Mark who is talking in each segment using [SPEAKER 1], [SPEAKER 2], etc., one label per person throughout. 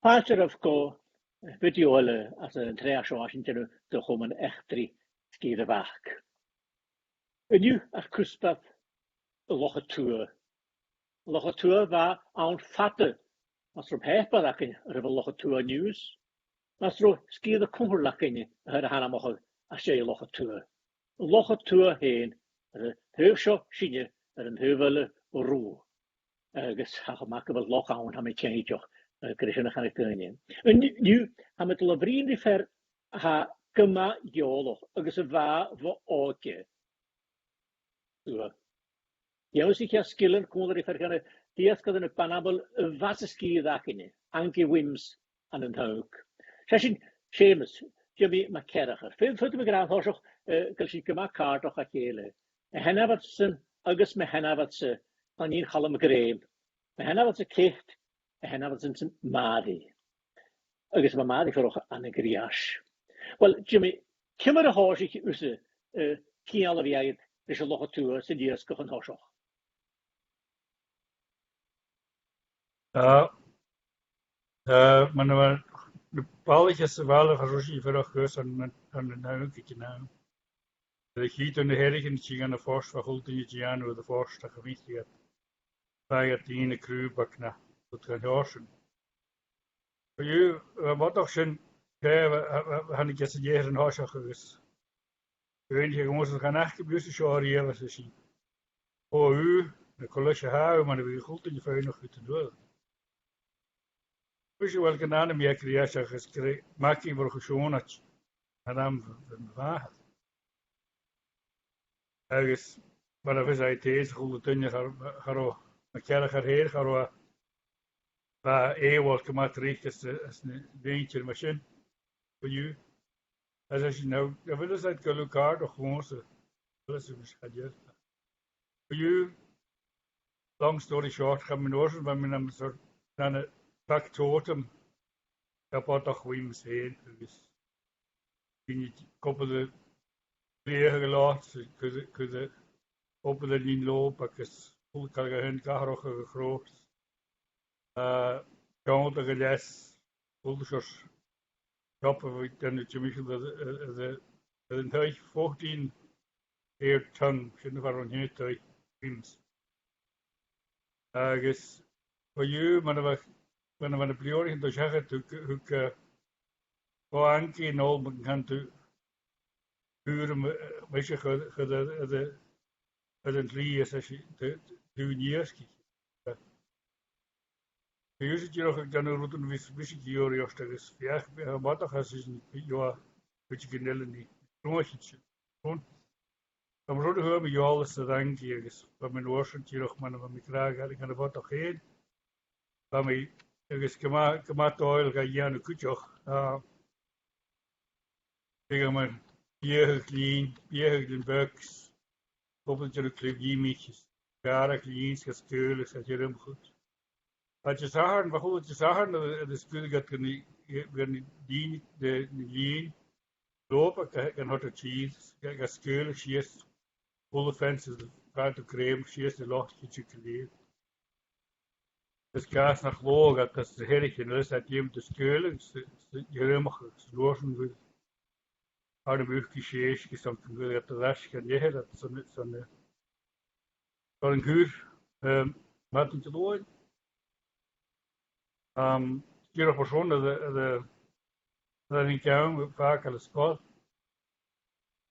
[SPEAKER 1] Páidir of go videoile as een treashaintine de chum an echtri ski de bach. Nu ach cruspaf locha tour. Locha tour va aan fatte. As er pepa lakin er locha tour news. Mas ro ski de kummer lakin her hana mochel a sé locha tour. Locha tour heen er heusho sinne er een heuvele roe. Agus ha mak loch aan ha me change Grisha gaan ik doen. En nu gaan we het labrin die ver ha gema jolo. Agus een va voor oortje. Ja, als ik ja skillen kon er die ver gaan. Die is kan een panabel vasse ski dakinne. Anke wims aan een hoek. Session Seamus. Jimmy McKerracher. Veel voeten me graag hoor. Als ik gema kaart och akele. En henna wat zijn agus me henna wat ze aan een halm greem. Me henna wat ze kecht. En henna wat zijn madi. Agus ma madi voor aan een griash. Wel, Jimmy, kimmer de horsig use kiale wie is een loch toe se die is gaan horsig.
[SPEAKER 2] Maar de balletjes wel geroesie voor de gus aan de nuikje nou. De giet en de herrigen zien aan de vorst van goed in het jaar door de vorst dat gewicht heeft. Bij het ene kruibak na dat gaan horsen. Voor jou wat toch zijn had ik eens een jaar een horsig geweest. Weet je, jongens, we gaan echt gebeuren zo hier was ze. Oh u, de kolosje haar, maar we goed in je vuil nog goed te doen. Dus je wel kan aan meer creëren, je maak je voor gezond en dan verwacht. Ergens, maar dat is hij deze goede tunje garo, maar kijk er heen garo. Waar eeuwig gemaakt richt is een beetje machine voor jou. Als je nou, dat wil dus uit elkaar toch gewoon zo, dat is een schadje. Voor jou, long story short, gaan we nooit, maar we hebben zo dan een factotum, dat wordt toch wims heen. Dus, je koppelde vliegen gelaten, kunnen koppelen niet lopen, dus goed kan je hun karochen groot. Kan de les, goed Kappen we dan het Michel de een thuis 14 eer tong, zijn er een heel thuis wims. Dus voor jou, maar we de prioriteit te zeggen, hoe voor aanke en al kan te huren, weet je, het drie is als je de juniors kijkt. Je ziet hier ook dan een route een beetje juniors, dat is ja, wat toch als is ja, beetje genellen niet, promotie. Gewoon, dan moet je hebben je alles te danken hier, dus van mijn oorsprong hier ook maar van mijn kraag, ik kan er wat toch heen. Van mij, dus gemaakt oil ga je aan de kutje. Zeg maar, piergelen buks, koppeltje de klevietjes, gare kleins, gesteulig, dat je hem goed. Als je zagen, maar goed, je zagen, de spul gaat die de lijn lopen, kan het cheese, kan steulig, schiest, volle fences, buiten crème, schiest de lochtje chocolade. Dus kaas naar loog, dat is de herretje, dat is dat je hem te steulig, je helemaal gesloten wil. Oude buurtjes, dan wil je te rasch gaan zeggen, dat is zo'n huur, wat niet te doen. Hier persoon dat ik jou vaak al spot.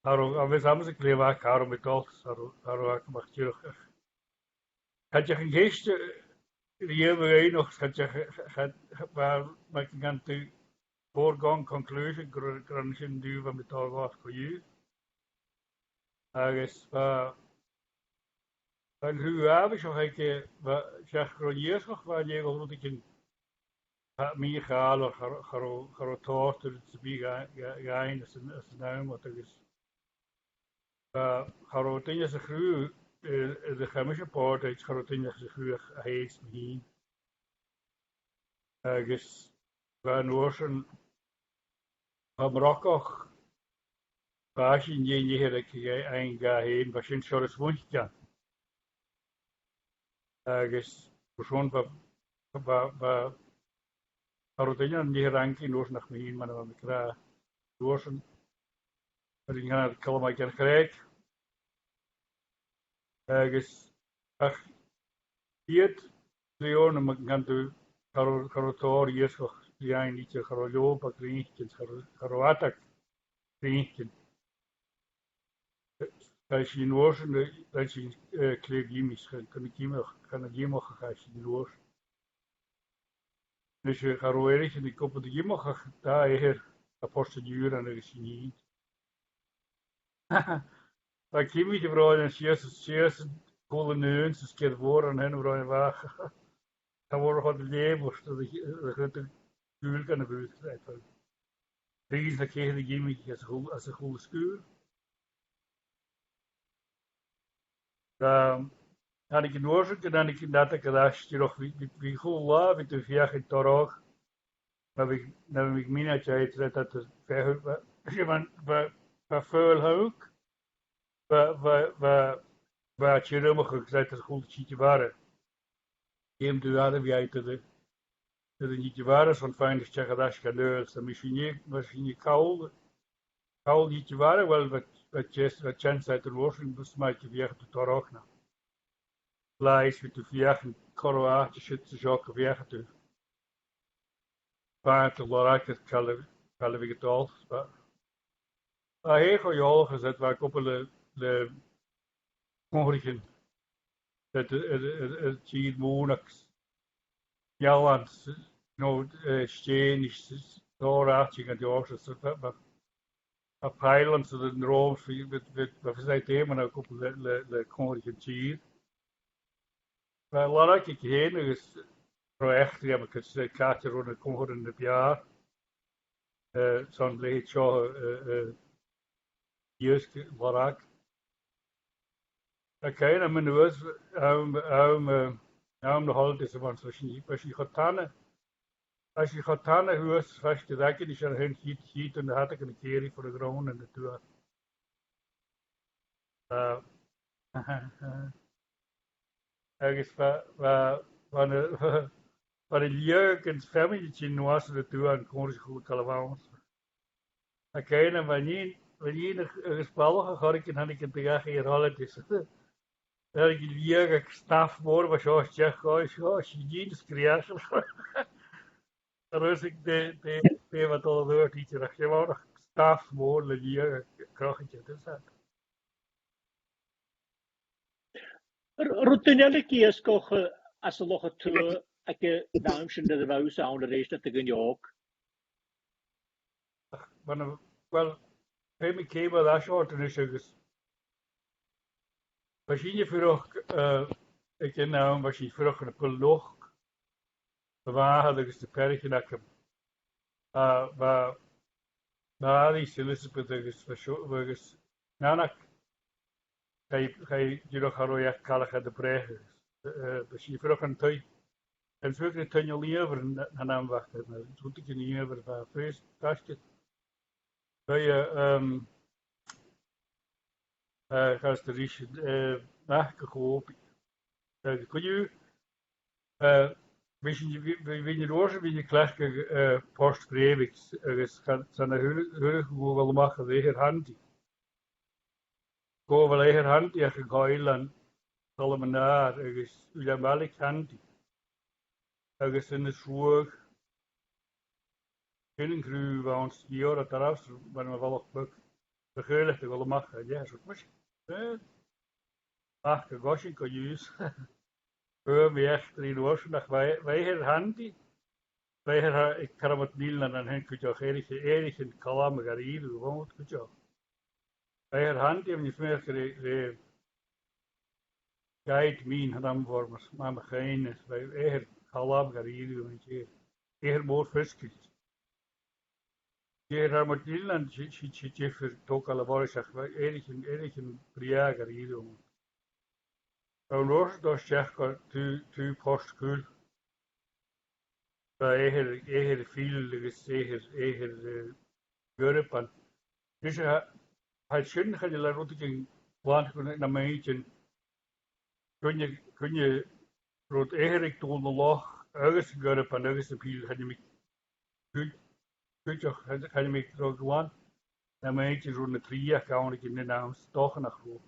[SPEAKER 2] We samen ze klein vaak haar met alles, haar mag je nog. Had je geen geest, die hebben wij nog, had je waar ik kan te voorgang conclusie kan je nu van met al wat voor je. Ergens van hoe heb ik zeg groniers nog waar je wel ik in Michael garo tochter te be gaan is een naam wat er is. Garo dingen ze groe de chemische poort iets garo dingen ze groe heet me. Ergens van Ocean Marokko was in je dat je een ga heen was in soort wondje. Ergens persoon van Haro dyna ni rangi nos nach mi man am kra dosen. Er ging naar kalma ken kreeg. Agus ach hiet Leon ma gan tu haro tor yes go jain niet haro loop ak rientjes haro atak rientjes. Als je in oorsen, dat je kleed jimis kan ik jimmer gaan in oors. Dus je gaat roerig en ik op de jimmer daar hier aposte duur en er is niet. Maar Kimi die vrouw en sheers koele neus, dus keer voor en hen vrouw en waag. Dan wordt het leven, dat de duur kan buurt krijgen. Deze dat kreeg de Kimi als een goede skuur. Had ik in oorzaak en dan ik dat ik dacht, je nog wie goed laat, wie te veel in torog. Maar ik min dat je dat het ver, je veel hoog, waar je rummer gezegd dat goed zietje waren. Hem te hadden wie uit de niet waren, zo'n fijn dat je dat kan doen, dan misschien je kaul niet waren, wel wat chance uit de oorzaak, dus maak je weer te torog na. Blijf met de viagen, Kroatische zaken viagen te. Paard te lachen, kallen we het al. Maar heel veel gezet waar ik op de morgen het ziet monniks. Jaland, no steen is doorraadje en doors. Op Highlands de Rooms, wat is dat thema ook op de morgen ziet. Maar laat ik heen, dus project, ja, maar ik zeg, kaartje rond de Congo in het jaar. Zo'n leed zo, juist, laat ik. Oké, dan ben ik de holte, want als je gaat tannen, hoe is het vast gezegd, die zijn hun giet en dan had ik een keer voor de grond en de toer. Ergens waar de jeugd en het familietje in was de toer en kon ze goed allemaal. Oké, en wanneer een gesproken had ik en had ik het tegen hier al dus. Dat ik die jeugd staf voor was zoals je als je jeans kreeg. Dan was ik de wat al woord iets dat je wou nog staf voor de jeugd krachtig dus dat.
[SPEAKER 1] Rutinelijk is toch als er nog het toe ik dankzij de wous aan de rest dat ik in ook.
[SPEAKER 2] Maar wel, bij me keer dat soort is dus. Was je vroeg, ik ken nou was je vroeg een poloch. Waar had ik de perkje dat ik waar die Elizabeth was nanak. Ga je nog gaan roeien kallig uit de bregen. Was je vroeg een tijd. En zo kun je niet over en aan wachten. Dat doet ik niet over van feest kastje. Bij je gaat de riche nachgehoop. Kun je weet je roze wie je klaar post breviks gaat zijn hulp wel maken weer handi. Go wel weer handi als je Geiland Salamanar is Ulamalik handi. Agus in de swoog. Geen cru waar ons hier dat eraf, maar we wel ook begrijpelijk te willen maken. Ja, zo moet je. Ach, de goshing kan je use. We echt in Oostenrijk, wij hebben handi. Wij hebben, ik kan het niet en dan kun je ook erg in Kalama Garidu, gewoon goed zo. Wij hebben handi en je merkt de guide min ramvormers, maar geen is. Wij hebben Kalama Garidu en je heel mooi verschilt. Je hebt met Nederland, je voor toch alle woorden zegt, wij erg in Priya Garidu. En los dat zeg tu postkul. Daar eigen veel eigen Europa. Dus hij schön kan je laten roten plant naar meentje. Kun je rood eigenlijk toen de lach ergens Europa ergens de veel kan je Goed, ga je me terug gewoon. Dan meent je zo'n 3 jaar kan ik in de naam toch nog goed.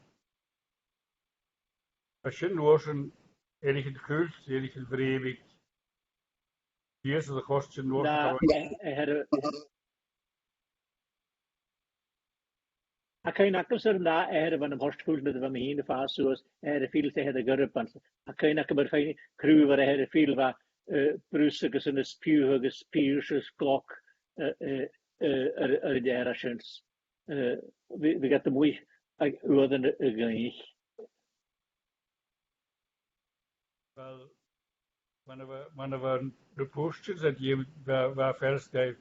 [SPEAKER 2] Als je nu een erg gult, erg vredig. Hier is de kosten nu
[SPEAKER 1] Na, Akain acus ar na van am hostfúl na bh hína fáúas fíl te a gurpan. Akain ac bar féin cruú ar a fíl va brús agus in spiú agus spíús gloch ar de sins. Vi get mui uan a gaich.
[SPEAKER 2] Wel, wanneer we de postjes dat je waar verder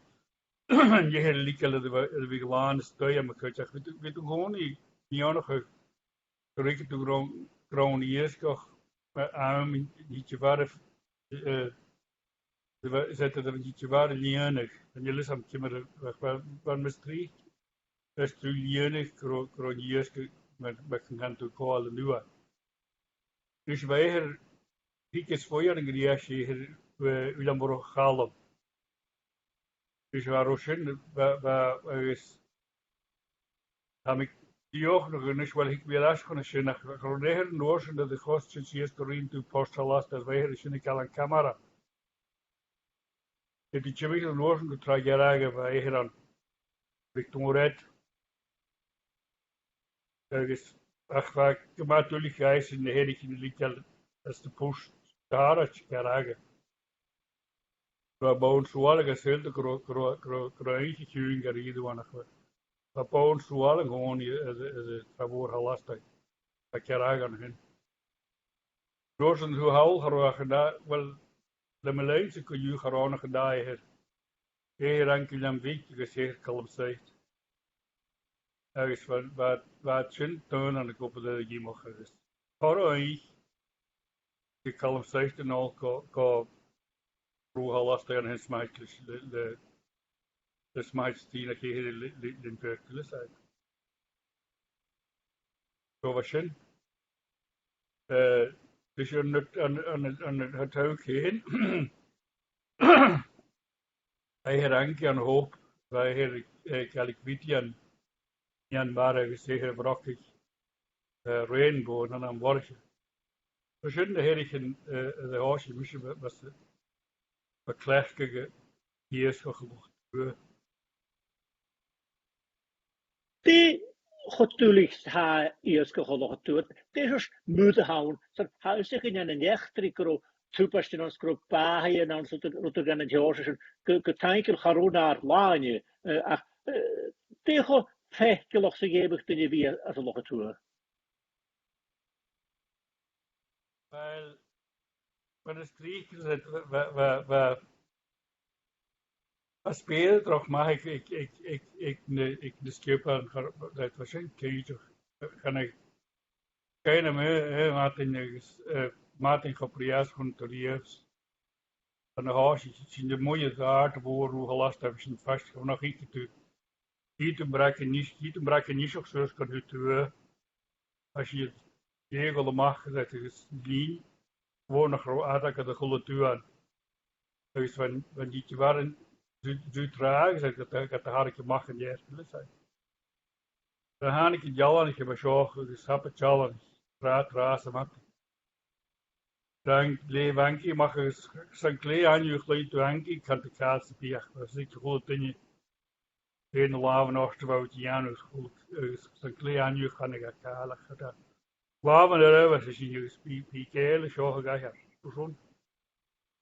[SPEAKER 2] je hele liekele de we gelaan stuur maar kun je weet gewoon niet nog gericht te groen eerst toch maar aan niet je waar zetten er niet je waar lienig en je lust am kimmer waar mistrie is tu lienig groen eerst met gaan te callen nu dus wij ik is voor je een griesje hier Ulamborg halen. Dus waarom zijn we is heb ik die ook nog eens wel ik weer als kunnen zien naar groener noorden dat de kosten hier erin te posten last dat wij hier zien ik al een camera. Het is chemisch noorden de trajectorie wij hier aan Victoria. Dat is ach vaak natuurlijk reis in de hele in de likel als de post daar het karagen. We bouwen zoal gezeld groeintje tuin gereden wanneer we bouwen zoal gewoon is favor halastig dat karagen hen. Door zijn zo hal geraken daar wel de Malayse kun je gewoon gedaan hier. Hier enkel een week gezegd kalm zegt. Er is wat zin tuin aan de kop de gimel geweest. Hoor de kalm zegt en al ko lastig aan hen smaakjes de smaakjes die naar hier in perkules zijn. Zo was zin. Dus je net aan het huik heen. Hij heranke aan hoop. Wij hier kalikvitian. Jan waren gezegd brokkig. Rainbow en aan wortje. We zullen de herigen de hoosje misschien was beklagtige hier is gelucht.
[SPEAKER 1] Die gotulicht ha ieske gelocht toet. Deze moeten houden. Zo hou zich in een jechtrikro. Toepassen ons groep paaien en zo te gaan het jaren. Getankel garonaar laanje. Tegen vechtgelocht zich eeuwig te wie als een locht toe.
[SPEAKER 2] Wel, wat is drie we als speler toch mag ik de skipper dat was een keertje kan ik keine meer Martin Gabriels van Toriers van de huis in de mooie zaart voor hoe gelast hebben ze vast gewoon nog iets te breken niet zo zoals kan het als je regel mag dat is niet gewoon nog aardig de goede toe aan dus van die waren zo traag zeg dat de hartje mag in de eerste zijn dan ga ik het jalan ik heb zo dus heb het jalan raas maar dan levanki mag zijn klei aan je glij toe anki kan de kaas bier dat is goed dingen in de laven ochtend Janus goed zijn klei aan je kan ik kalen gedaan waarom er was is je pikele zo gegaan persoon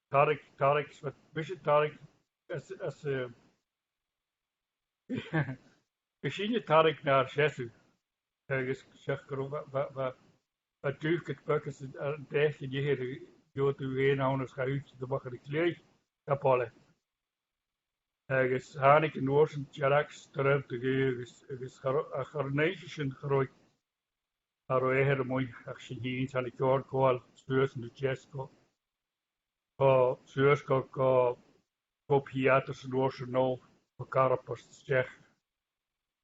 [SPEAKER 2] Tarik wat beetje Tarik als misschien Tarik naar Jesu is zeg wat duurt het pakken ze een tijdje die hier jood u heen houden schuift de bakken de klei kapolle is hanik in Oosten Jarax terug te geven is garnation groot Aroeher mooi actie hier aan de koor kool stuurs de Jesco stuurs Piaters Noorsche no Carapas Tsjech.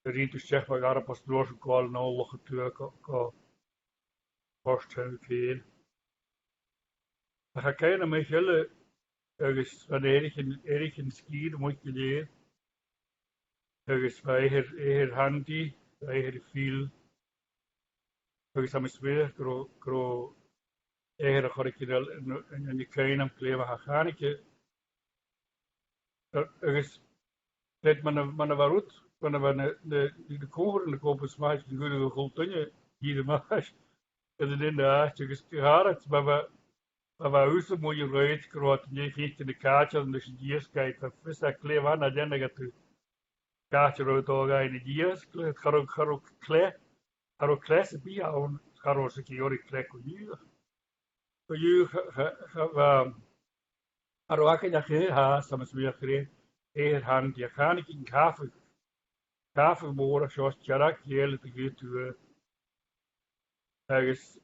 [SPEAKER 2] De Ritus Tsjech van Carapas Noorsche kool no loge tuur post en veel. Dan ga ik kijken met hele agus van Erich in skier moet je leer. Agus wij handy, wij viel. Agus am sweer gro chorik in die klein am kleven haganike. Agus let man varut, wanneer de koger in de kopen smaakt, de goede goldtunje hier de maas. Dat is in de aard, dus gehaald, maar we moet je ruit, groot, je geeft in de kaartje, en dus je diers kijkt, dat is dat kleef aan, en dan gaat de kaartje ruit al in de diers, het gaat ook kles bij jou, het gaat ook een keer klek op je. Voor je gaat ook in de haast, dan is weer gereed, hand, je gaat niet in kafe moren, zoals Jarak, je hele te geven. Ergens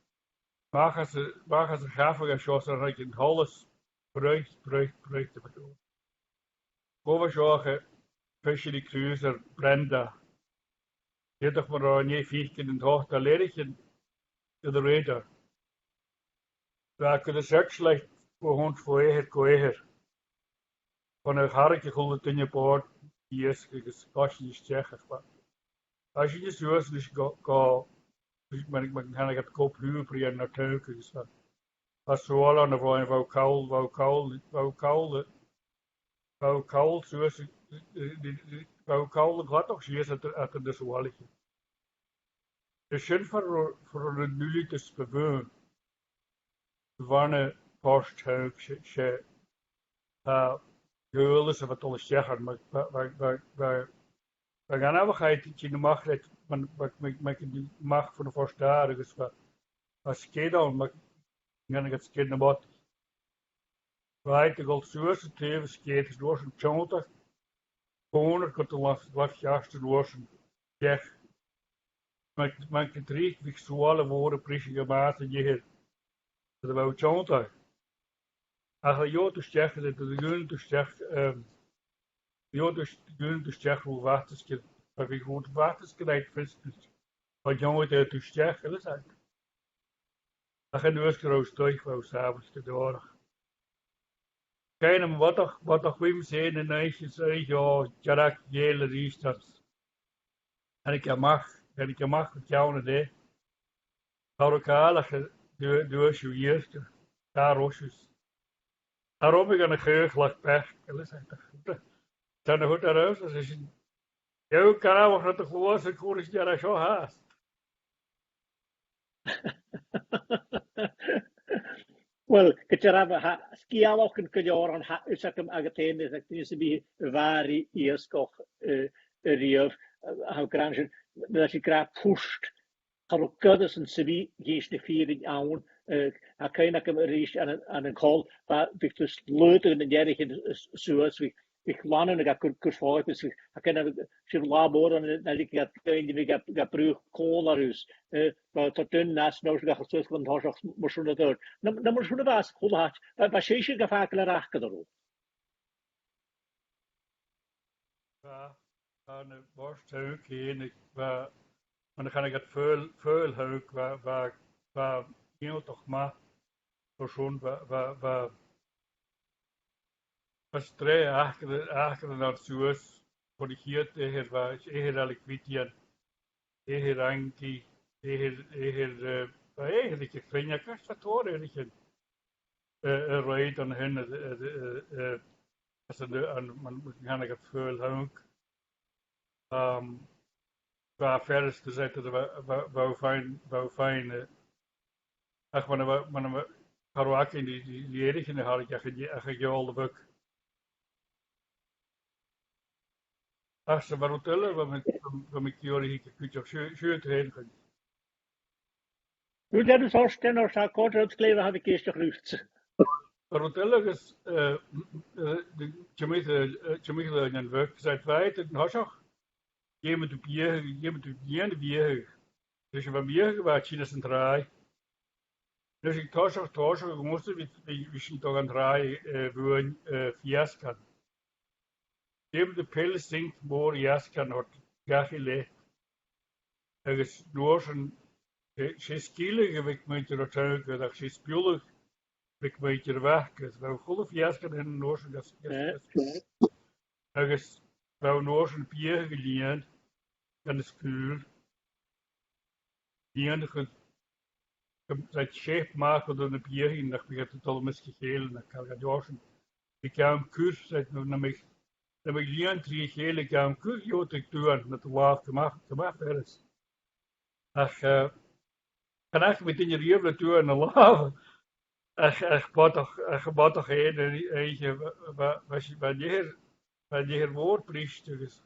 [SPEAKER 2] mag ze gaven zoals er in alles bruikt te bedoelen. Overzorgen, visje die cruiser, Brenda. Je toch maar een je vier in het hoofd, dat leer ik in de reder. Daar kunnen ze ook slecht voor ons voor van een hartje goed in je poort, die is gespassen zeggen. Als je dus zo is, dus ga. Man kan het koop huur naar teuken. Dus als zo al aan de vrouw wou kaal, zoals wou kaal gaat toch zie je dat het dus wel is. De zin voor een nulie te bewoon. Wanneer posthuik ze geulden ze wat alles zeggen, maar we gaan even in de macht dat man die macht van de voorstaren dus als je dan maar gaan het skid naar wat right de gold zoals het even skate is door een chonta corner komt de wat jaarste door een zeg man het drie visuele woorden prachtige mate je dat wou chonta als je dus zegt dat de gun dus zegt dus gun dus zegt hoe wat is het maar wie goed wat is gelijk vist wat jongen het dus zeggen dat is eigenlijk dan gaan we eens groot terug wou s'avonds te door keinem wat toch wim zijn en neisje zeg ja Jarak jelle riestad en ik mag met jou ne hou ik alle door je eerste daar rosjes daarom ik aan een geurglag pech dat is eigenlijk dan goed eruit als je jou kan ook nog de gewone koers jaar zo haast.
[SPEAKER 1] Wel, gyda sgialwch yn gydior ond ysach ym agatein, ysach dyn sy'n bydd fari i ysgoch y riaf, haw gran sy'n, bydd sy'n gra pwst, ar o gydas yn sy'n bydd gys na ffyr yn awn, a cain ac ym rys an yn col, fa bych dus lwyd yn erich yn sŵas, bych lanen ag gwrffoed, ac yna sy'n labor yn nedig ga brwch col ar hwys, tot dyn nas nawr sy'n gachol sŵs gwrn horsach mwyswn y ddod. Na mwyswn y fas, hwl hat, fa sy'n gaffagol ar ach gyda nhw.
[SPEAKER 2] Van de borsthuik heen, maar dan ga ik het vuilhuik, waar heel toch maar persoon, waar stree achter naar Suez, voor de hier tegen waar reliquitien, tegen ranki, tegen eigenlijk ik vind je kast wat horen, ik rijdt aan hen, als man ga ik het vuilhuik. Waar verder gezegd dat wou fijn. Ach, maar ook in die erige had ik echt al de buk. Ach, ze waren tellen, wat met jullie hier op schuurt heen gaan.
[SPEAKER 1] Nu dat is hartstikke als ik kort het kleven had ik eerst gerucht.
[SPEAKER 2] Maar tellen is de chemical in werk zit wijd en hasach. Je moet op je bier. Dus je van bier gewaard China zijn draai. Dus ik toos ook moest we zijn toch aan draai woon fias kan. Je moet de pil zinkt more jas kan wordt gachile. Er is door zijn ze skille gewikt met de tuig dat ze spullig ik weet je weg, dus we golf jasken in Noorse gas. Agus we Noorse pier gelien en de schuur. Die enige dat shape maken door de pier in dat begint het al misgegeel en kan gaan dorsen. Ik kwam kurs uit naar mij. Dan heb ik lien drie gele kwam kurs jood ik doen met de waaf gemaakt is. Ach, kan ik met in je rief doen en de laaf. Ach, bot toch eentje wat je woordpriester is.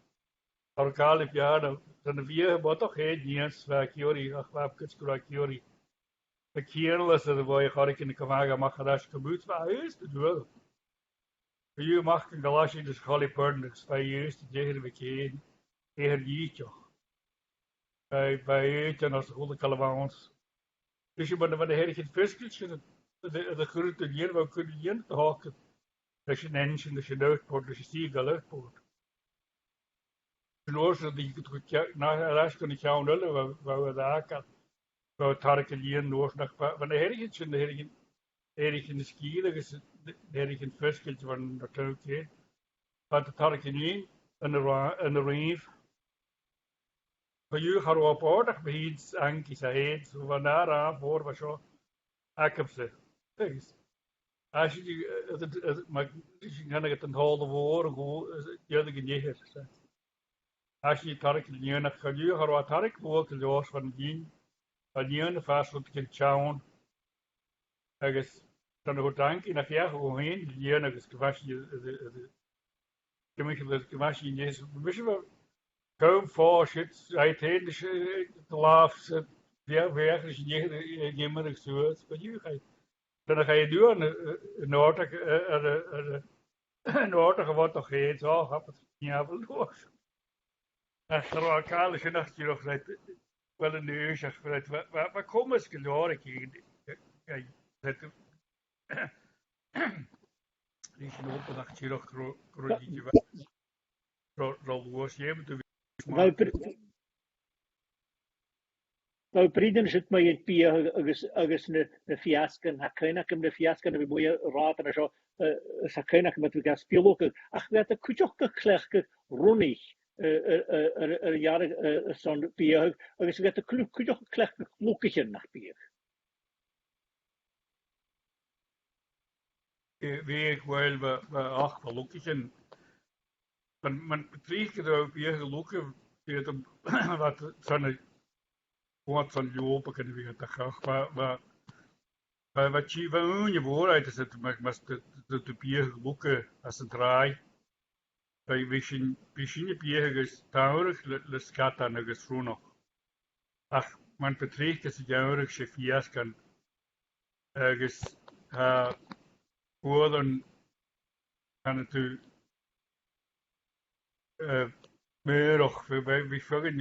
[SPEAKER 2] Orkale piano, dan vier bot toch dienst waar Kiori, ach, waar kuskura Kiori. De kerel dat waar je gaat in de kamaga maken dat je gebeurt, waar is het wel. Je mag een galasje dus gally pardons, waar je is de tegen de keen, tegen jietje. Bij eten als de goede kalabans. Dus je moet van de herige viskeltje, de grote dier, waar kun je in te haken. Dat je een engine, dat je een uitpoort, dat je stier al uitpoort. Genoeg dat je naar de rest kan ik jou nullen, waar we daar kan. Waar het harke lien nog van de herige, de herige in de skielen, de herige in het viskeltje van de tuin. Wat het harke lien, en de reef. Voor jullie gaan we op aardig behind, Ankie zei heet, zo van daar aan voor was zo. Ik heb ze. Als je maar kan ik het een halve woorden gewoon jullie niet. Als je het hark niet naar kan je gaan wat hark woord los van die vast wat ik schauen. Ergens dan goed dank in dat jaar gewoon heen die ergens was je de was je niet wist je kaum voor shit uiteindelijk de laatste weer is je maar zo wat je dan ga je doen een oorlog wat toch heet zo heb het niet hebben los. Als er al kale nacht je nog wel een neus als wat kom eens geloof ik dat die knopen dat je nog grootje was je moet
[SPEAKER 1] Wel priden zit maar in pier agus na fiascan ha cynach am na fiascan a mwy rad yn asio sa cynach met gas biolog ach werd a cwtioch clech runnig yr jaar son pier agus werd a cwtioch clech lwcich nach pier.
[SPEAKER 2] Wie ik wel ach gelukkig en man betreft het ook weer gelukkig wat zo'n wat van lopen kunnen we het graag maar wat je van je vooruit is het maar de pier gelukkig als een draai bij je pier is taurig le skata nog eens nog ach man betreft het jaurig je fias kan ergens dan kan het u meer nog we volgen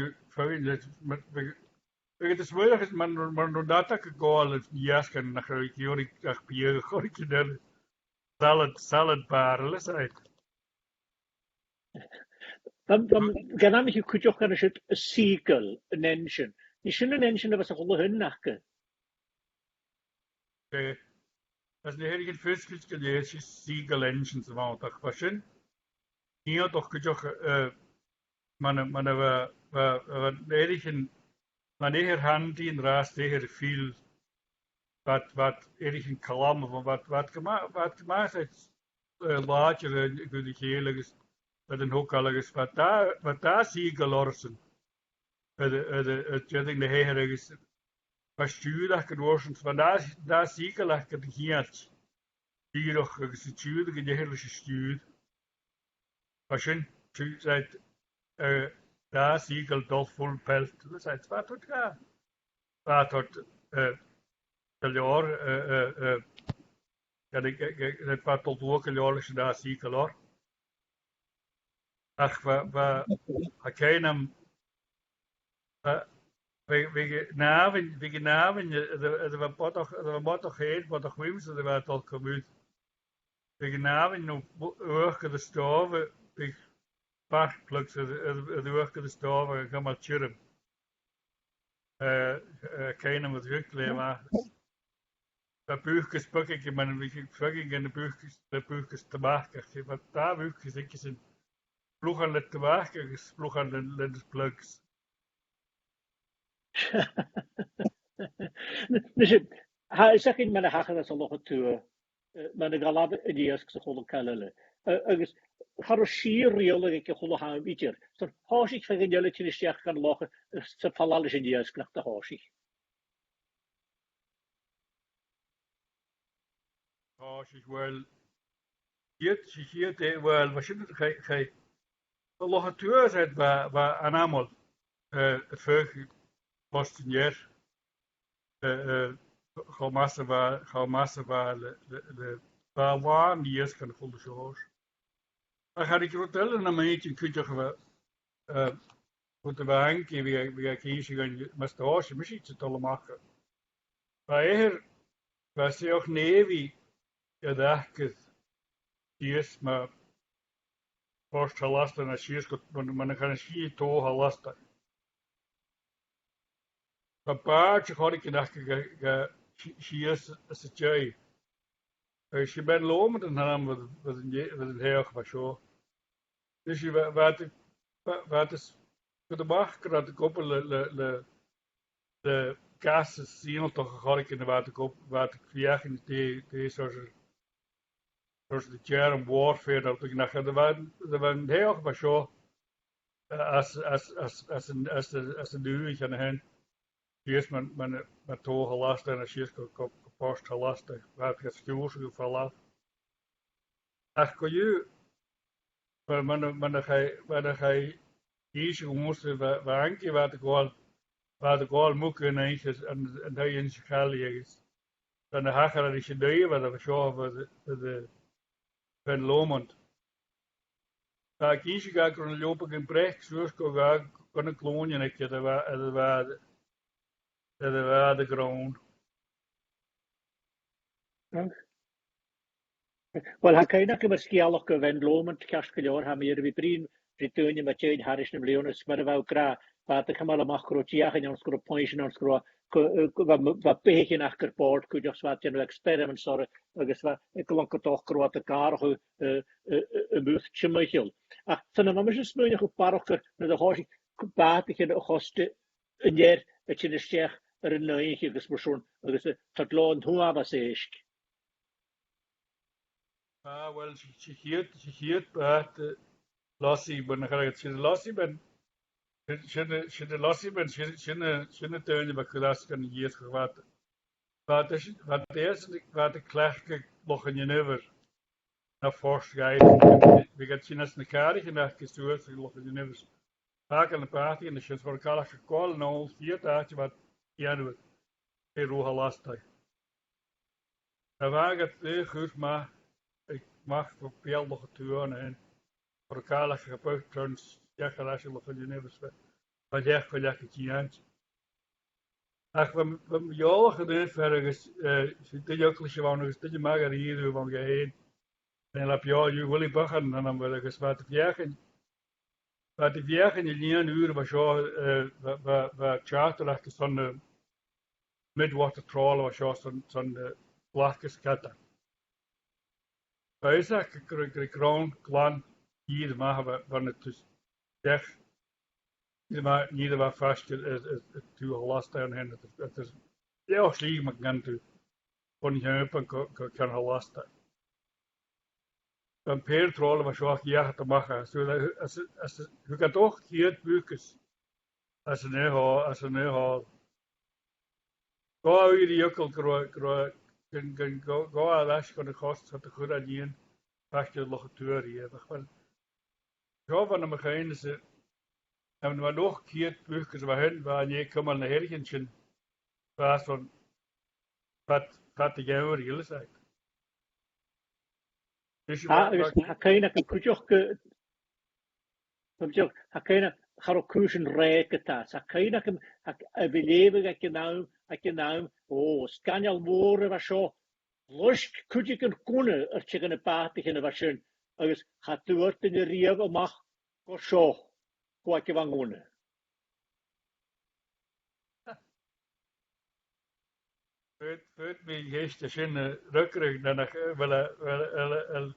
[SPEAKER 2] het is moeilijk maar door dat ik goal het jas kan naar Jori ach pier gooi dan salad bar uit
[SPEAKER 1] Dan gan am ich cwtioch gan a seagull an engine. Ni sin an engine a was a holle hun nachke.
[SPEAKER 2] Als de hele visjes gelezen is seagull engines want dat was een hier toch cwtioch we erigen wanneer hand in raast tegen veel wat erigen kalam van wat gemaakt het laatje de gele met een hoek alles wat daar seagull orsen het jetting de heer is was stuurdag geworden van daar seagull ach het hier die nog gestuurd de hele stuur was een seit daar seagull toch vol pelt dat is wat het gaat wat het de jaar ja het wat tot ook jaar daar seagull or ach we kennen we naven we toch heet wat toch wimsen er wat al gebeurt we naven nog oorke de stoven ik pak pluks de oorke de stoven gaan maar chirren kennen we druk maar de buurtjes bukken, ik ben een beetje fucking in de buurtjes te maken. Wat daar buurtjes, ik is een ploeg aan het te maken, is ploeg aan de plugs.
[SPEAKER 1] Dus zeg in mijn hagen dat ze nog het toe, mijn galad in die eerste school kallen. Agus har sier riol ik gewoon ha bitter. So haas ik van jullie in de steg kan lachen, ze vallen in die eerste knachte haas ik.
[SPEAKER 2] Als ik wel, hier wel, wat je het de locateur zit bij een aantal het vuur was een jaar gaan massa de waar die is kan volle zoals. Dan ga ik vertellen een beetje kun je gewoon moeten we hangen wie kiezen gaan met de hoosje misschien te tollen maken. Maar hier was hij ook nevi je dacht die is maar Post halasta na širsko, man kan ski to halasta. Papa, je hoor ik dacht ga šies as a jay. Je ben lomen dan ham wat een heel was zo. Dus je wat is voor de macht dat de koppel de gas zien toch hoor ik in de wat ik viagen die zoals de germ warfare dat ik dacht er waren heel was zo. Als de duur aan de hand, eerst met toe gelast en als je post gelast, wat het stuurs gevallen. Ach, kon je, maar ga je kiezen, moesten we aankijken wat de goal moet kunnen en dat je in zich is. Dan de hager is je deur, wat we zo van Lomond. Daar kies je ga kunnen lopen in precht, zoals ik kunnen klonen, ik dat was de grond.
[SPEAKER 1] Wel ha kein ac ymysgu alwch gyfen lomant casgalior ha mir fi brin rydyn yma tjeid haris na mleonis mar faw gra fath y cymal yma chro tiach yn iawn sgro pwynt yn iawn sgro fa bech yn achgar bod cwydioch sfat yn experiment sor agos fa gylon gydoch gro at y gar o y mwth chymwychil. A sy'n yma mysyn smwyn o'ch barwch na dy holl bat i'ch yn ochosti yn ier y chyn ysdiach yr yn neu i'ch agos mwyswn agos y tadlo yn hwa fas eisg.
[SPEAKER 2] Ah, wel, she hield bij de lassie, ben ik eigenlijk de lassie ben. She de lassie ben, she tuin bij klas kan hier gewaat. Wat de klachte nog in je never naar fors rijdt. We gaan zien als een kaart en dat gestuurd ze nog in je never. Vaak aan de party en de shit voor elkaar gekocht en al 4 dagen wat ja doet. Heel roe last. Daar waren het goed maar ik mag voor veel nog doen en voor elkaar gebeurt trouwens ja als je nog in je never wat je echt wel het je ach we jou gedaan verder dit ook gewoon nog dat je maar hier van geheen en op jou je wil je baggen en dan wil ik eens wat viagen je niet uur was zo wat charter zo'n midwater trawler was zo zo'n blackes katten. Bij is ik groen klan hier maken van het dus echt niet wat vast het toe last aan hen het is heel slim maar kan toe van je kan last dan per trollen was ook ja te maken zo als je kan toch hier buikes als een neer go hier die ook go alles kan de kost het goed aan je vast je locateur hier zo van de mechanische en we nog keer buikes waar je kan maar een herentje was van wat de jouw reële zijn.
[SPEAKER 1] Hakayna kan kujok hakayna haro kusin reketas hakayna kan beleven ak naam skanial woorden was zo lusk kujik en kunne er chicken een patig in was schön agus hat dort in de rieve mag go zo go ik van kunne
[SPEAKER 2] Föt mij geest in rukker dan wel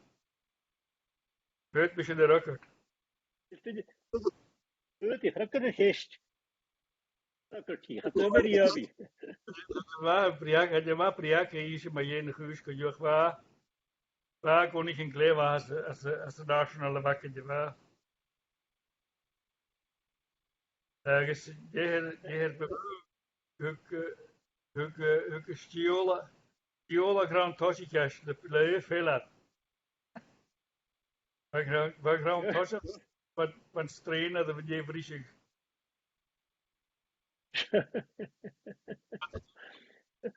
[SPEAKER 2] föt mij in de rukker.
[SPEAKER 1] Die rukker een geest. Rukkertje, gaat er weer hier.
[SPEAKER 2] Waar priak, had je maar priak is maar je huis kun je waar kon ik in kleven als de nationale wakker waar. Ergens de heer huk stiola grand tossikas de play veel. Waar grand tossis van strainen dat we die vriezen.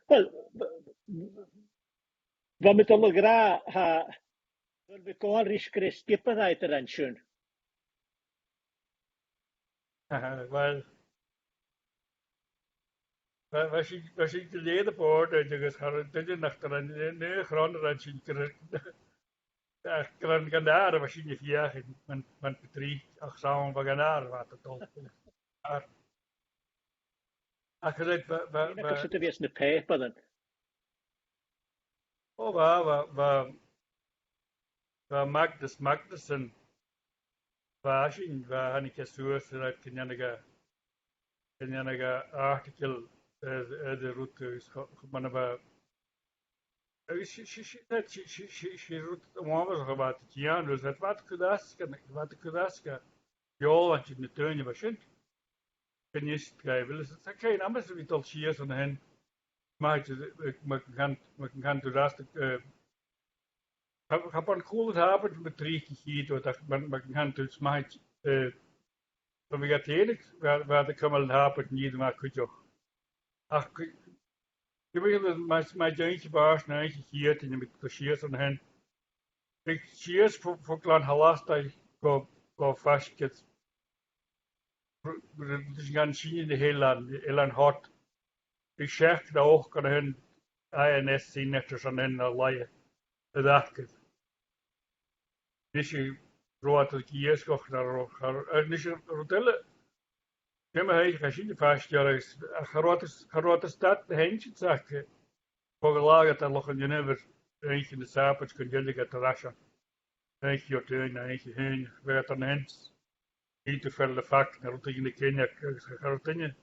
[SPEAKER 1] Wel, wat met alle gra ha, we kon riskere skippen uit de rensje.
[SPEAKER 2] Wel, was ik de leden voor dat je gaat dat je naar de nee grond dat je kan ganaren was je niet jaar met drie ach samen van ganaren wat het al. Ach gezegd
[SPEAKER 1] Ik zit er weer in de peper dan.
[SPEAKER 2] oh waar Magnus en waar had ik gezocht dat kenjanaga artikel de route maar waar she route omhoog gebaat het jaar dus het wat kudaska joh wat je niet doen je was kan je schrijven dus het geen anders wie tot hier zo hen maar kan du das heb een cool hebben met drie keer door dat man kan dus maar van we gaat eerlijk waar de kamel hebben niet maar goed joh ach je weet mijn jeentje baas nee hier in met plezier zo hen ik cheers voor klein halasta go vast get dus gaan zien in de hele hot ik zeg dat ook kan hun INS zien net als aan hen laaien dat ik dus je rood dat hier schocht daar dus je rotelle ja maar hij gaat zien vast jaar is grote stad de hentje zaken voor gelagerd dat nog een jenever eentje in de sapers kun je liggen te rassen eentje op de eentje heen werd dan hens niet te veel de vak naar tegen de Kenia garotine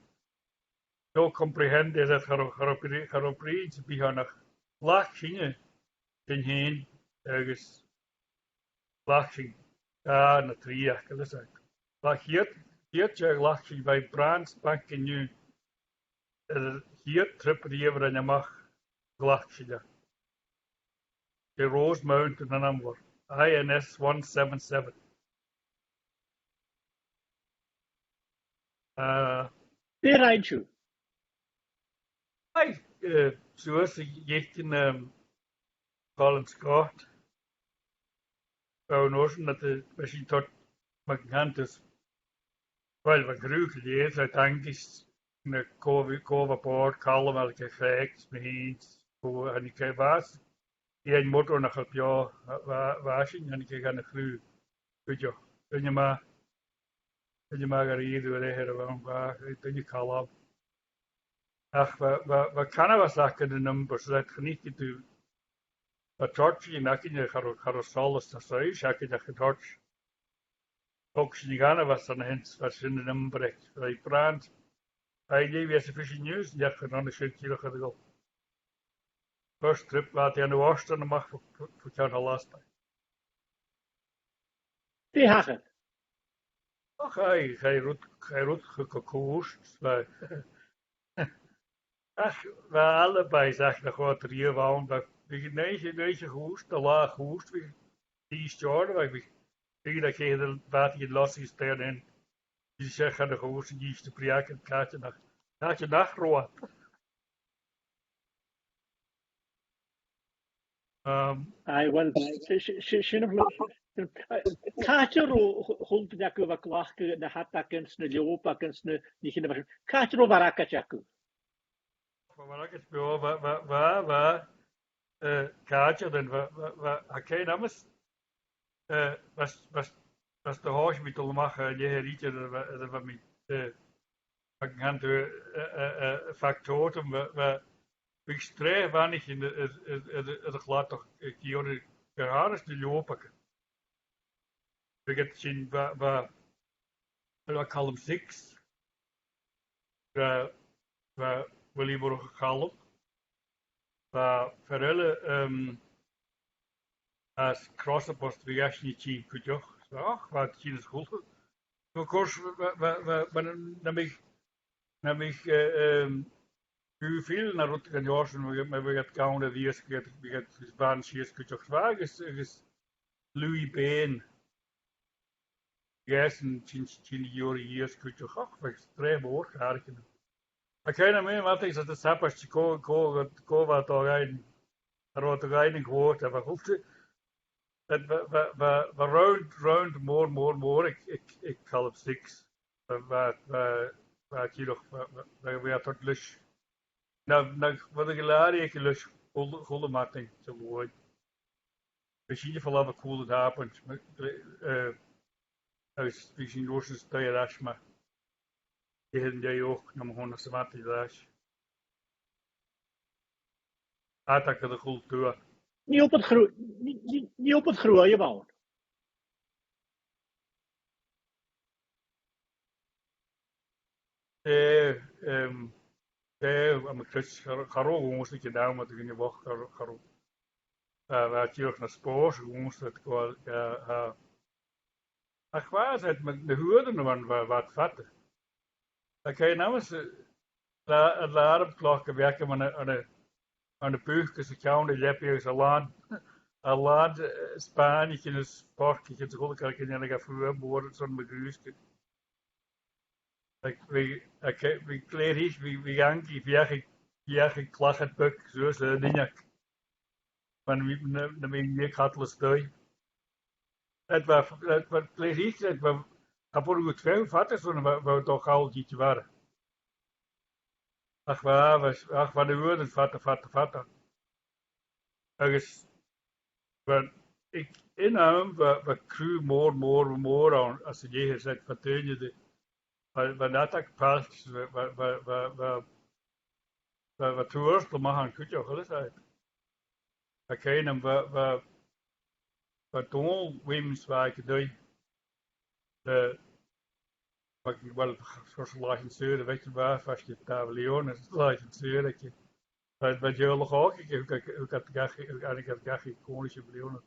[SPEAKER 2] zo comprehende dat garopreet bij nog laag gingen ten heen ergens laag ging ja na 3 jaar kan dat laag hier laag ging bij Braansbank in nu hier trippen die even en je mag laag ging de Rose Mountain en Amber INS 177
[SPEAKER 1] Die rensje.
[SPEAKER 2] Zoals ik in Colin Scott wou nozen dat de misschien tot mijn is wel wat groeien leert uiteindelijk is een kova kalm welke geks meens hoe en ik was die een motor nog op jou washing en ik ga een groei weet je kun je maar gereden door de heren waar je kalm ach we kan was zaken de numbers dat geniet je a torch in akin carousel sta sai shaki da torch Oxygana was dan hens was in de number bij brand bij die weer sufficient news ja gedaan de shit hier gaat first trip laat je aan de oosten en mag voor jou last
[SPEAKER 1] Die hagen.
[SPEAKER 2] ach hij roet gekoest ach we allebei zeg nog wat er hier waren dat we nee gehoest de laag gehoest we die stjorden we tegen dat je de water los is daarin die zeggen de gehoest die is te priaken kaartje nacht
[SPEAKER 1] Ai, wel, sy'n Catcher o hwnt ac yw glach na hat ac yn sny liop ac yn sny ni chyn efo. Catcher o farac ac acw.
[SPEAKER 2] Farac ac acw, kaartje dan geen namens was de hospital mag je rietje dat met factoren ik strijd weinig in de glad toch jaren gehad de lopen. We gaan zien we kalm 6. We willen worden kalm. We verhullen als crossenpost we gaan niet zien kutje. Ach, wat zien is goed. Of course, we namelijk veel naar Rotterdam Jorsen, maar we gaan gaan de eerste we gaan baan schies kutje zwaar is Louis Been. Yes, en 10 jaar kutje ach, we streven hoor gaan. Ik ken hem mee, wat is dat de sappers ko wat daar rijden. Rotterdam gehoord hebben. Hoeft dat we round more. Ik call het 6. Wat je nog we tot lus. Nou wat ik laat ik lus goede matting zo mooi. Misschien je vanaf een cool het happens. Als we zien losse stijl maar. Die hebben jij ook nog gewoon als wat die dash. Attack de cultuur.
[SPEAKER 1] Niet op het groeien bouwen.
[SPEAKER 2] Maar Chris Garo moest ik je daar met in je wacht Garo. Waar je ook naar spoor moest het wel ach was het met de huurden van wat vatten. Dan kan je namens het alarmklokken werken aan de puugjes, ik hou de lepjes een land Spanje in een sportje, het goed kan ik niet gaan vroeger worden zo'n begrüßte. We kleer hier, we gaan die klacht buk, zo dingen. Van wie meer katles dooi. Het was kleer hier, het was voor goed veel vatten, zo'n we toch al iets waren. Ach, waar de woorden vatten. Ergens, ik inhoud, we cru more aan, als je hier zegt, wat doe je de, wat dat ook past, wat toerst, dan mag een kutje ook alles uit. We kennen, wat doen, wims waar ik doe, wat ik wel zoals lachen zeuren, weet je waar, vast je tabelion, is lachen zeuren. Wat je ook, ik had graag iconische biljoenen.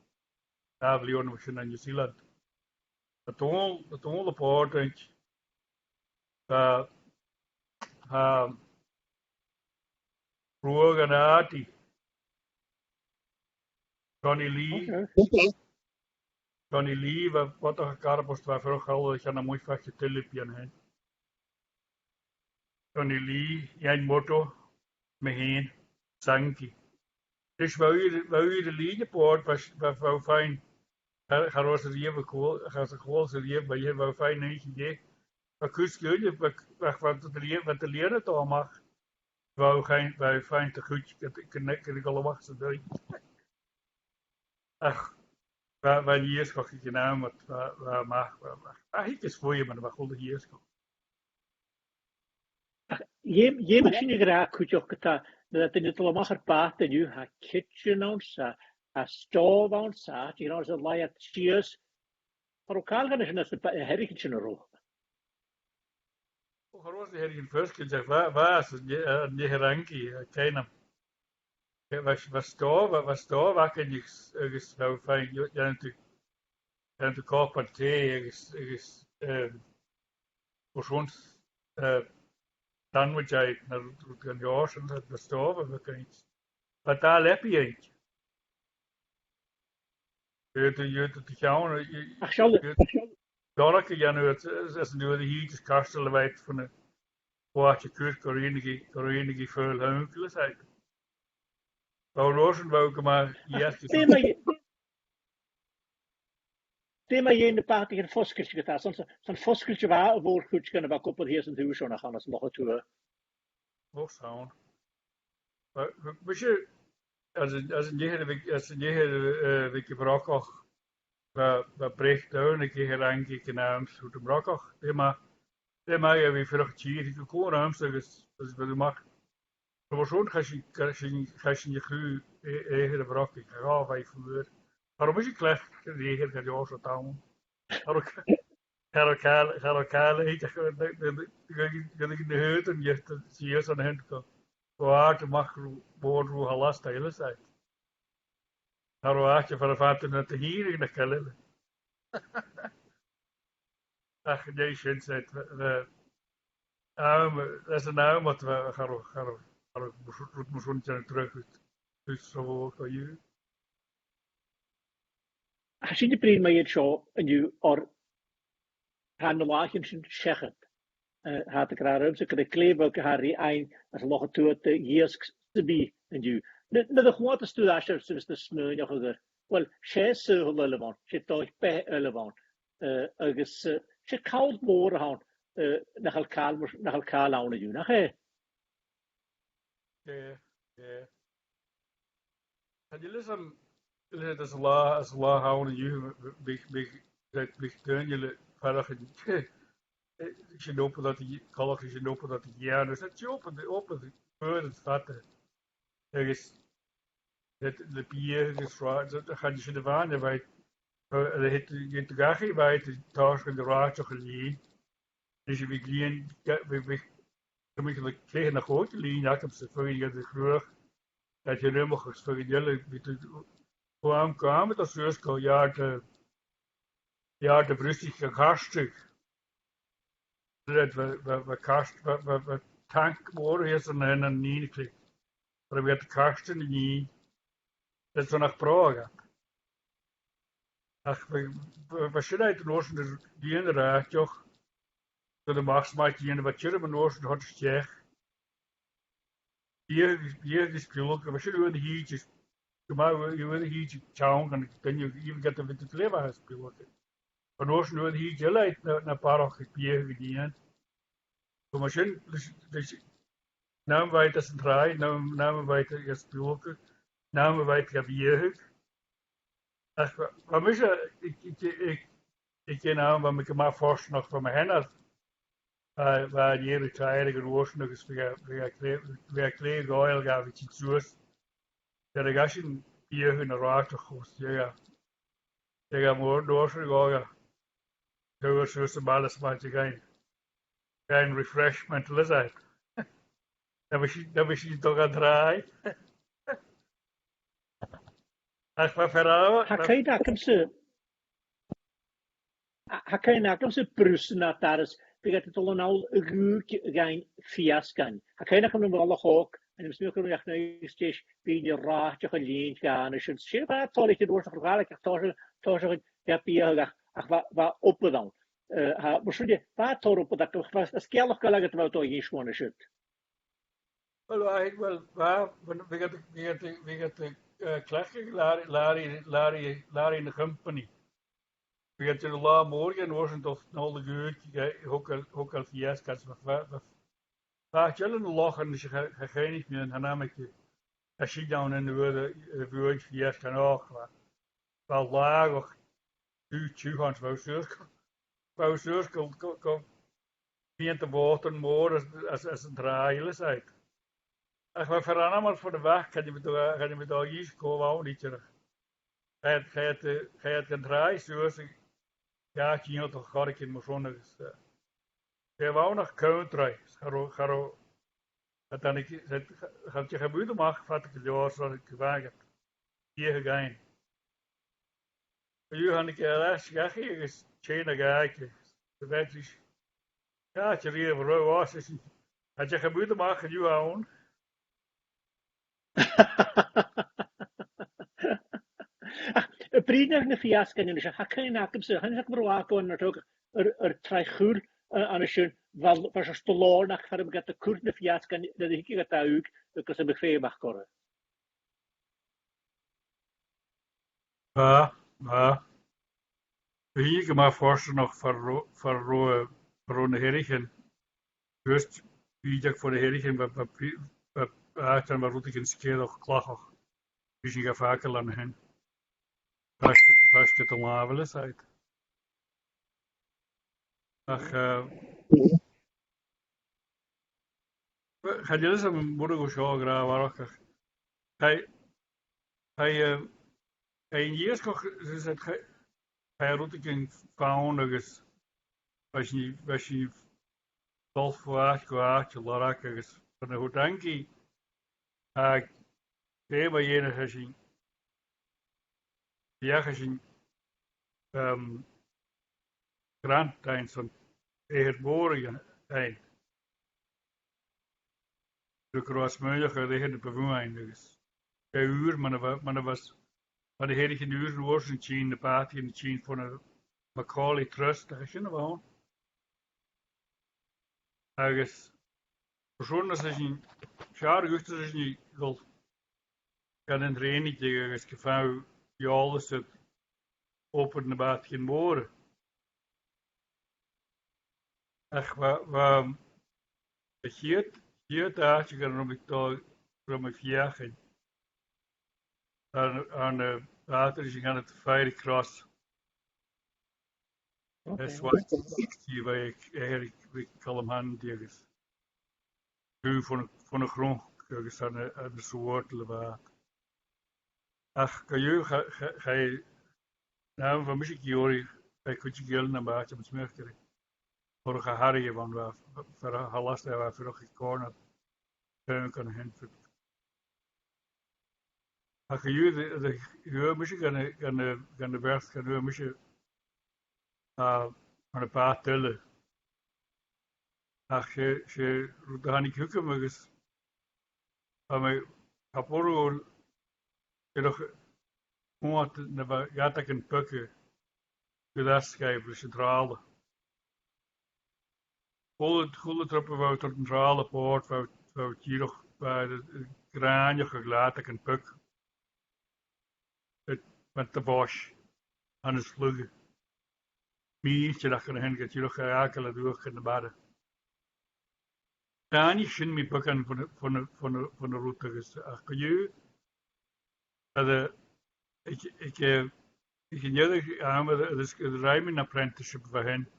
[SPEAKER 2] Tabelion misschien in Nieuw-Zeeland. Het onle poort, denk ik. Vroeger Nati. Johnny Lee, wat toch een karpost waar vroeger al, ik ga naar mooi vachtje tulipje heen. Johnny Lee, jij motto, me heen, zankie. Dus waar u de liedjepoort was fijn. Ga roze liever cool, ga ze gewoon ze liever, maar je wou fijn niet idee. Maar kus jullie, wat de leren toch mag. Wou fijn te goed, ik alle wachten doe. Ach, waar die eerst ga ik gedaan, wat mag. Ik is voor je, maar wat goed hier is.
[SPEAKER 1] Je misschien graag goed ook dat in het allemaal gepaard en nu ha kitchen on a stove on sat, you know, as a light cheers. Maar ook al gaan ze net een herrigetje naar rol.
[SPEAKER 2] Gewoon de herrigen first zeg, waar is het niet gerankie, keinem. Was daar, waar kan je ergens nou fijn, ja natuurlijk kop en thee, ergens, voor ons, sandwich uit naar het jaars en dat was daar, we kunnen iets. Maar daar heb je eentje. Je te gaan,
[SPEAKER 1] Ach, zal
[SPEAKER 2] daar kun je nu het nu de hier kastelen weet van de waardje kurt korenige veel hunkelen zijn. Nou rozen wou ik maar eerst.
[SPEAKER 1] Thema je in de party een foskeltje gedaan. Zo'n foskeltje waar voor goed kunnen we koppel hier zijn huis nog anders nog toe.
[SPEAKER 2] Nog zo'n. Maar je als een jeger weekje brokkig. We breekt down een keer gerankie genaamd hoe de brokkig. Thema je weer vroeg hier ik gewoon ruimte dus wat je mag. Maar zo'n ga je goed eigen brok. Ik ga bij voor. Waarom is je klaar? Regen gaat je ook zo taal. Ga lokale ik ga in de hut en je zie je zo'n hut ko. Waar mag boord hoe halas dat hele zijn. Ga waar je van de vaart naar de hier in de kelle. Ach, nee, shit, zegt dat is een naam wat we gaan moeten terug. Dus zo kan je.
[SPEAKER 1] Has sin de brin mai het show en you or han de lachen sin shechet. Had ik raar ze kan de kleebuk Harry ein as loch toe te years te be en you. Net de gewoon stu daar sinds de smeun nog er. Wel, she se hullevan, she toch be hullevan. Agus she koud boor han nach al kaal aan you. Nach he.
[SPEAKER 2] Ja, ja. En je listen, dat is la houden je big dun je verder je lopen dat die kalk je lopen dat die ja dus dat je open voor het vatten. Er is de bier is raar dat gaat je de waan bij het je te gachi bij de taas in de raad toch gelien. Dus je begin we gemiddeld kregen naar grote lijn ja ik heb ze voor je de groeg dat je helemaal voor jullie kwamen dat ze ko ja de Russische gastig dat we kast we tank worden is een niet klikt maar we het kasten niet dat zo naar Praga ach we zullen uit de oosten dus die inderdaad toch de machtmaat die in de wat jullie maar oosten had gezegd hier is gelukkig we zullen de hiertjes maar je wil hier town en dan je even get de witte leven spelen van oosten wil hier je leidt naar Parag bier gedien so machine dus namen wij het centraal namen wij het eerst blokken namen wij het bier ach wat mis ik ken aan wat ik maar vast nog van mijn hen waar die hele tijd in oosten nog eens weer klein goeie gaf ik iets zoals dat ik als je bier in de raad toch was ja ja maar oosten goeie zo zoals de alles maar te geen refreshment les uit dan was je toch aan het draaien ach maar verhaal
[SPEAKER 1] Hakai nakam se Brussel na taras begat het al nou ruuk gein fiaskan. Hakai nakam no alle hok en mis meer nog na stage bi die raatje geleend gaan en should shit wat toll ik door verhaal ik toch ja pia ach wa op dan. Ha moest wat tor op dat was dat skellig kan het wel toch iets gewoon shit.
[SPEAKER 2] Wel eigenlijk wel waar we gaat klachten Larry in de company we gaat de la morgen was of al de geurt ook al fiascas waar je een lachen dus je geen niet meer en dan ik als je down in de woord fiasca ook wel laag tu gaan wou cirkel kom niet te water more als een draaien uit ach maar veranderen maar voor de weg kan je met daar iets komen ook niet terug ga je het draaien zoals ja ik hier toch ga ik in mijn zonne je wou nog country ga dan ik gaat je gebeurde mag vat ik het jaar zoals ik gewaagd hier gegaan nu ga ik laatst ga hier is China kijken de wet is ja je weer was is had je gebeurde mag en nu aan
[SPEAKER 1] Pryd na fiaskan in hakai nakam se han hak broako en ook traichur aan een schön wel was er stolor nach fer begat de kurne fiaskan dat ik het ook dat ze begeven mag korren.
[SPEAKER 2] Ja. Hier kan maar voorstellen nog voor de herigen. Juist wie ik voor de herigen wat dan wat ik in skeel nog klachig. Dus ik ga vaker aan hen. Vast het te lavelen uit. Ach Ga je eens aan moeder go show graag waarachtig. Hij in years go zet hij roet ik in faunigus. Was je vol voor go larakus. Van de hoedanki. Thema jene gezien. Ja gezien. Grantijn van eerborgen eind. De kroasmeulige liggen de bewooneindiges. De uur, maar was. Maar de hele uur was in China, de party in China van een Macaulay Trust, dat is je nou. Ergens. Persoonlijk is een jaar guster is niet wel. Kan een training tegen het geval je alles het open de baat geen woorden. Ach, wat hier daar je kan ik daar from een jagen. Aan de water is je gaan het fire cross. Dat is wat die waar ik eigenlijk kalm hand tegen. Nu van een grond aan de soorten water. Ach, kan je nou van muziek jori bij kutje geld naar buiten met smerkeren. Voor een geharrie van waar voor halast daar waar voor gekomen steun kan hen. Ach, je muziek kan de berg kan je muziek van een paar tellen. Ach, je daar niet hukken maar eens. Maar kaporo je nog moet ja dat een pukken. Dat schrijven centrale. Goede troppen wou tot een centrale poort wou hier nog bij de graanje geglaten een puk. Met de bos aan het vluggen. Mietje dat kan hen hier nog gerakelen door in de badden. Graanje zien me pukken van de route is. Ach, kan je dat ik niet aan met het rijmen apprenticeship voor hen.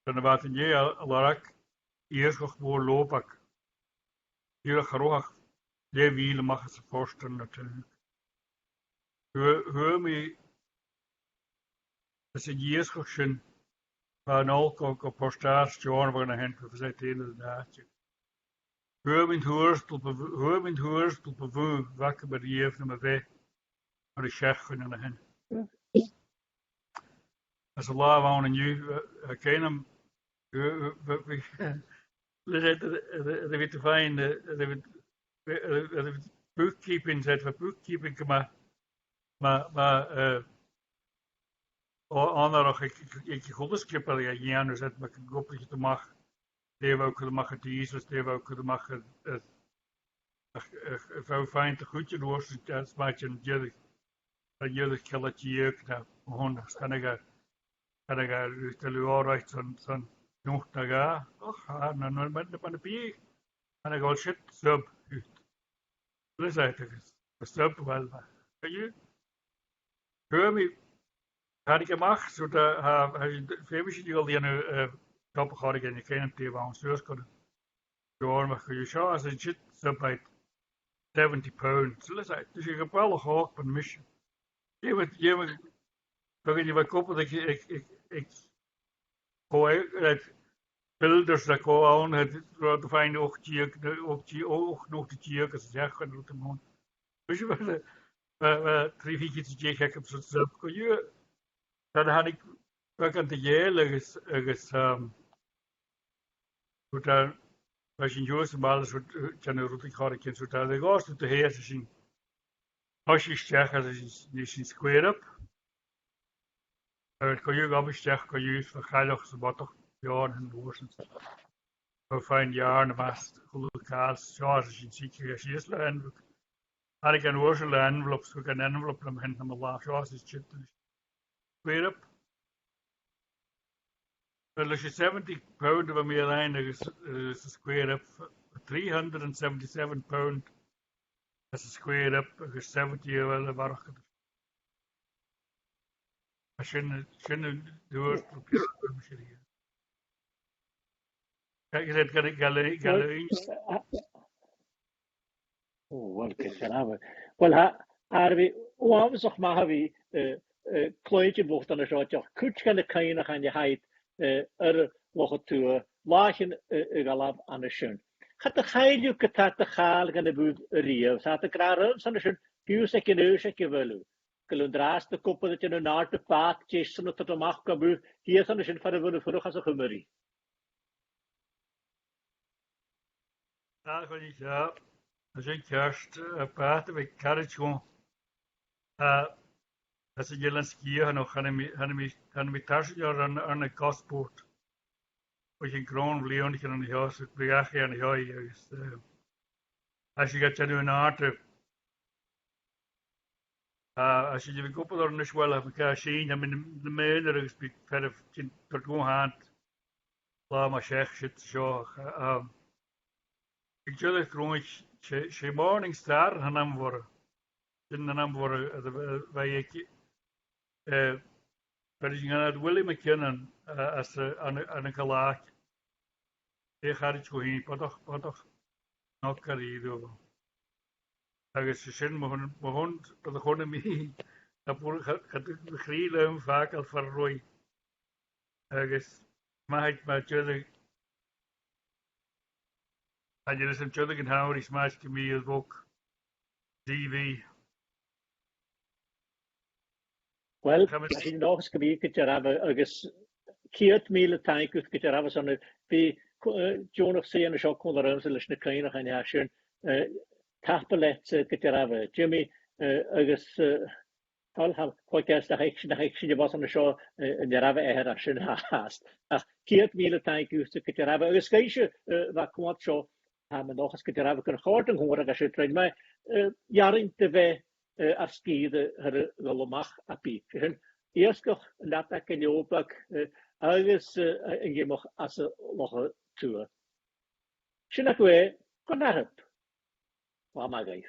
[SPEAKER 2] Dan wat je al eerst nog voor lopak. Hier graag de wielen mag ze voorstellen natuurlijk. Hör me als je eerst nog schon van alcohol op postaars John van de hand voor zijn hele daadje. Hör me het tot bevoer wakker bij die even naar weg naar de chef van de hand. Als een laag wonen nu, ken hem. Dat weet fijn, dat bookkeeping zet voor bookkeeping maar andere ik goddeskip al ja nu zet maar ik hoop dat je te mag die we ook kunnen maken die we ook kunnen maken veel fijn te goed je doorst dat maakt je natuurlijk kelletje jeuk nou gewoon kan ik stel je alright zo'n nog daga och nou met de pie en ik al shit sub dat is eigenlijk sub wel kan je hör me had ik gemacht zodat hij die al die nu toppen had ik in de kleine thema aan stuurs kunnen door maar je zo als een shit sub bij 70 pounds dat is eigenlijk dus je hebt wel een hoog van mission je moet toch in je wat koppen dat ik gooi het builders dat gewoon het de fijne ook nog de tjerk als zeg gaan doen man dus je wat drie vier keer gek op zo'n sub kon je dan had ik ook aan de jaren zodat als je in Joost maar zo kan er ook gaan ik zodat de gast de heer zien als je zegt als je niet square up kan je ook zeggen kan je vergelijken zo wat toch ja en doorsen zo fijn jaar en vast gelukkig ja als je ziet je is en had ik een woordsel envelop zo kan envelop hem hen naar laag ja als je square up. Well, als je 70 pound van meer eindig is een square up 377 pound as een square up is 70 wel warrig. Als je door probeert Je zegt galeen.
[SPEAKER 1] Wel, gyda. Wel, arfi, wam soch ma hafi, cloed yn fwcht yn y sio, diolch cwt gan y cain ach an i haid, loch o tŵr, lach yn y galaf an y siwn. Chat y chael yw gyda dy chal gan y bwyd y riaf, sa dy gra'r san y siwn, biws ac yn ys ac i fylw. Gylwn dras dy gwbod ydyn nhw'n ard y bat, Jason o tyd o mach gabw, hieth an y siwn ffardd y fylw ffyrwch as y chymyri.
[SPEAKER 2] Ja, gewoon niet, ja. Als ik juist praten met Karretjon, als ik jullie skiën nog, gaan we thuis aan een kastboot. Als je een kroon vliegen, ik aan de huis, ik begaag je aan de huis. Als je gaat nu een aard, als je de koppel door een schwel hebt, kan je zien, dan ben de meerdere gesprek verder tot gewoon hand. Laat maar zeggen, shit, zo. Ik jullie kroon, she morning star hanam worden. In hanam worden, waar ik waar je gaat Willie McKinnon als aan een gelaag. Ik ga het gewoon, wat nog carrière. Agus sin mo hond dat gewoon mee. Dat gaat de grielen vaak al verrooi. Agus mag ik maar jullie. En je is een jullie gaan houden, is maar te meer ook TV.
[SPEAKER 1] Wel, als je nog eens gebied kunt je hebben, agus keert mele tank kunt je hebben zo'n bij Jonas zei en zo kon er eens een kleine kleine gaan ja schön tapelet kunt je hebben. Jimmy agus al podcast dat ik zie je was aan de show en je hebben er schön haast. Keert mele tank kunt je hebben. Agus geisje wat komt zo hebben nog eens kunt je hebben kunnen horen horen als je train maar jaren te we ar sgíd yr golwmach a byd. Iasgoch nad ac yn iobag agos yn gymwch as y loch o tŵr. Sy'n ac we, gwan arab. Wa ma gaif.